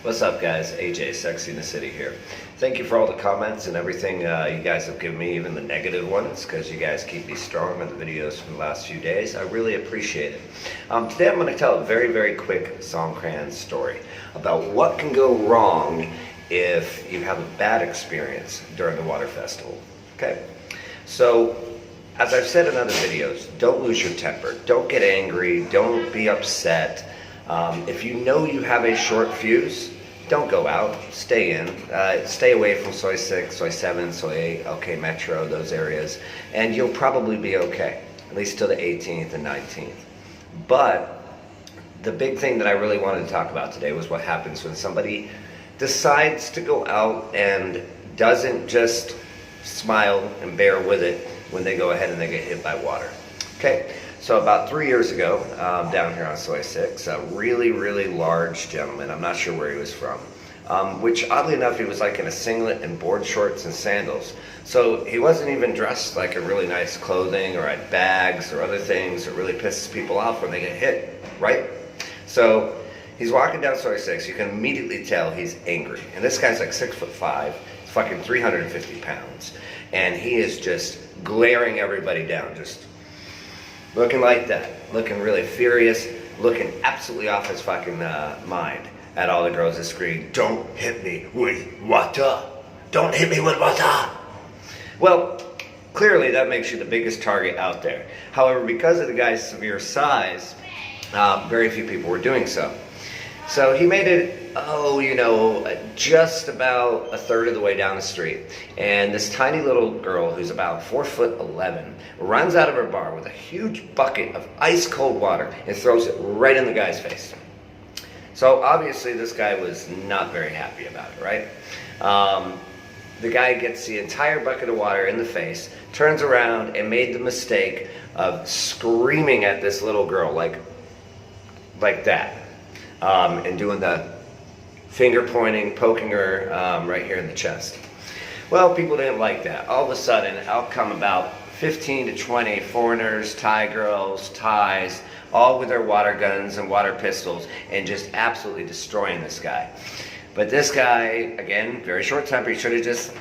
What's up, guys? AJ, Sexy in the City here. Thank you for all the comments and everything you guys have given me, even the negative ones, because you guys keep me strong on the videos from the last few days. I really appreciate it. Today I'm going to tell a very, very quick Songkran story about what can go wrong if you have a bad experience during the water festival. Okay? So, as I've said in other videos, don't lose your temper. Don't get angry. Don't be upset. If you know you have a short fuse, don't go out. Stay in. Stay away from Soy 6, Soy 7, Soy 8, OK Metro, those areas, and you'll probably be okay, at least till the 18th and 19th. But the big thing that I really wanted to talk about today was what happens when somebody decides to go out and doesn't just smile and bear with it when they go ahead and they get hit by water. Okay, so about 3 years ago, down here on Soy 6, a really, really large gentleman, I'm not sure where he was from, which oddly enough, he was like in a singlet and board shorts and sandals. So he wasn't even dressed like a really nice clothing or had bags or other things that really pisses people off when they get hit, right? So he's walking down Soy 6, you can immediately tell he's angry. And this guy's like 6'5", he's fucking 350 pounds. And he is just glaring everybody down, just looking like that, looking really furious, looking absolutely off his fucking mind at all the girls that scream, "Don't hit me with water! Don't hit me with water!" Well, clearly that makes you the biggest target out there. However, because of the guy's severe size, very few people were doing so. So he made it, just about a third of the way down the street. And this tiny little girl who's about 4'11" runs out of her bar with a huge bucket of ice cold water and throws it right in the guy's face. So obviously this guy was not very happy about it, right? The guy gets the entire bucket of water in the face, turns around and made the mistake of screaming at this little girl like that. And doing the finger pointing, poking her right here in the chest. Well, people didn't like that. All of a sudden, out come about 15 to 20 foreigners, Thai girls, Thais, all with their water guns and water pistols, and just absolutely destroying this guy. But this guy, again, very short temper, he should have just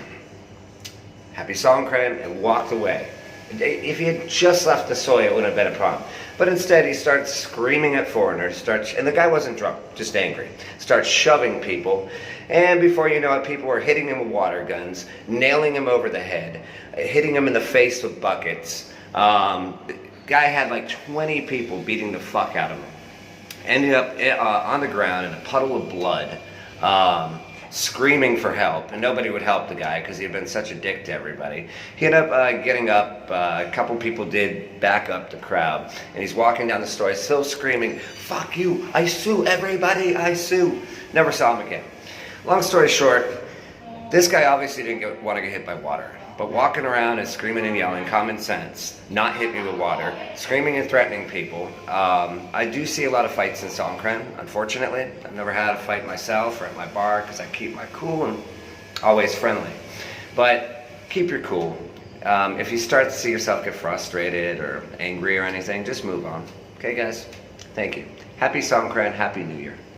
happy Songkran and walked away. If he had just left the soy, it wouldn't have been a problem. But instead, he starts screaming at foreigners, and the guy wasn't drunk, just angry. Starts shoving people, and before you know it, people were hitting him with water guns, nailing him over the head, hitting him in the face with buckets. The guy had like 20 people beating the fuck out of him. Ended up on the ground in a puddle of blood, screaming for help, and nobody would help the guy because he had been such a dick to everybody. He ended up getting up, a couple people did back up the crowd, and he's walking down the store still screaming, "Fuck you, I sue everybody, I sue." Never saw him again. Long story short, this guy obviously didn't want to get hit by water, but walking around and screaming and yelling, common sense, not hit me with water, screaming and threatening people. I do see a lot of fights in Songkran, unfortunately. I've never had a fight myself or at my bar because I keep my cool and always friendly. But keep your cool. If you start to see yourself get frustrated or angry or anything, just move on. Okay, guys? Thank you. Happy Songkran, Happy New Year.